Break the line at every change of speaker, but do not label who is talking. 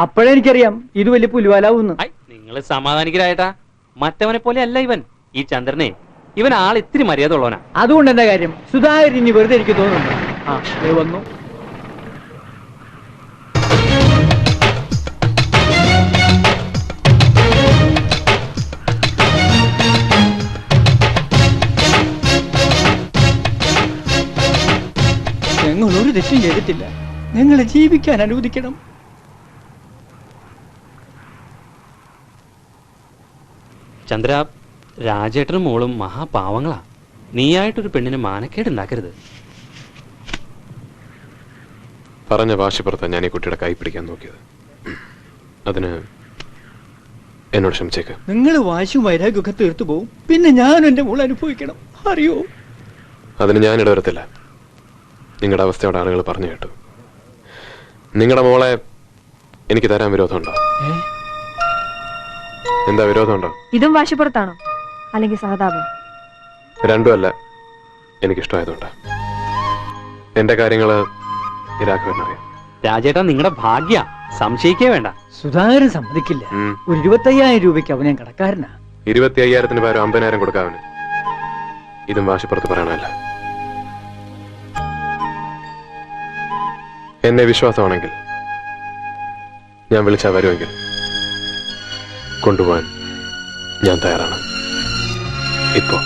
അപ്പോഴെനിക്കറിയാം ഇത് വലിയ പുലിവാലാവൂന്ന്.
നിങ്ങൾ സമാധാനിക്കരായിട്ടാ. മറ്റവനെ പോലെ അല്ല ഇവൻ. ഈ ചന്ദ്രനെ ഇവൻ ആൾ ഇത്തിരി മര്യാദ ഉള്ളവനാ.
അതുകൊണ്ട് എന്താ കാര്യം? സുധാകരൻ ഇനി വെറുതെ എനിക്ക് തോന്നുന്നുണ്ട്. വന്നു. ഞങ്ങൾ ഒരു തെറ്റും ചെയ്തിട്ടില്ല. ഞങ്ങളെ ജീവിക്കാൻ അനുവദിക്കണം.
ചന്ദ്ര, രാജേട്ടനും മോളും മഹാപാവങ്ങളാ. നീയായിട്ടൊരു പെണ്ണിന് മാനക്കേട് ഉണ്ടാക്കരുത്.
പറഞ്ഞ വാശിപ്പുറത്താണ് ഞാൻ ഈ കുട്ടിയുടെ കൈ പിടിക്കാൻ നോക്കിയത്. അതിന് എന്നോട് ക്ഷമിച്ചേക്ക്.
നിങ്ങൾ വാശിയും വൈരാഗ്യമൊക്കെ തീർത്തു പോവും. പിന്നെ ഞാൻ എന്റെ മോൾ അനുഭവിക്കണം. അറിയോ?
അതിന് ഞാൻ ഇടവരത്തില്ല. നിങ്ങളുടെ അവസ്ഥയോടെ ആളുകൾ പറഞ്ഞു കേട്ടു. നിങ്ങളുടെ മോളെ എനിക്ക് തരാൻ വിരോധമുണ്ടോ? എന്താ വിരോധമുണ്ടോ?
ഇതും വാശിപ്പുറത്താണോ അല്ലെങ്കിൽ സഹതാപം?
രണ്ടുമല്ല. എനിക്കിഷ്ടമായതുകൊണ്ട്. എന്റെ കാര്യങ്ങള് രാഘവനറിയാം.
രാജേട്ടൻ നിങ്ങളുടെ ഭാഗ്യ, സംശയിക്കേ വേണ്ട.
സുധാകരൻ സമ്മതിക്കില്ല. ഒരു 25,000 രൂപയ്ക്ക് അവൻ ഞാൻ കടക്കാരനാ.
25,000 പകരം 50,000 കൊടുക്കാവന്. ഇതും വാശിപ്പുറത്ത് പറയണമല്ല. എന്നെ വിശ്വാസമാണെങ്കിൽ ഞാൻ വിളിച്ചാൽ വരുമെങ്കിൽ കൊണ്ടുപോകാൻ ഞാൻ തയ്യാറാണ്. ഇപ്പോ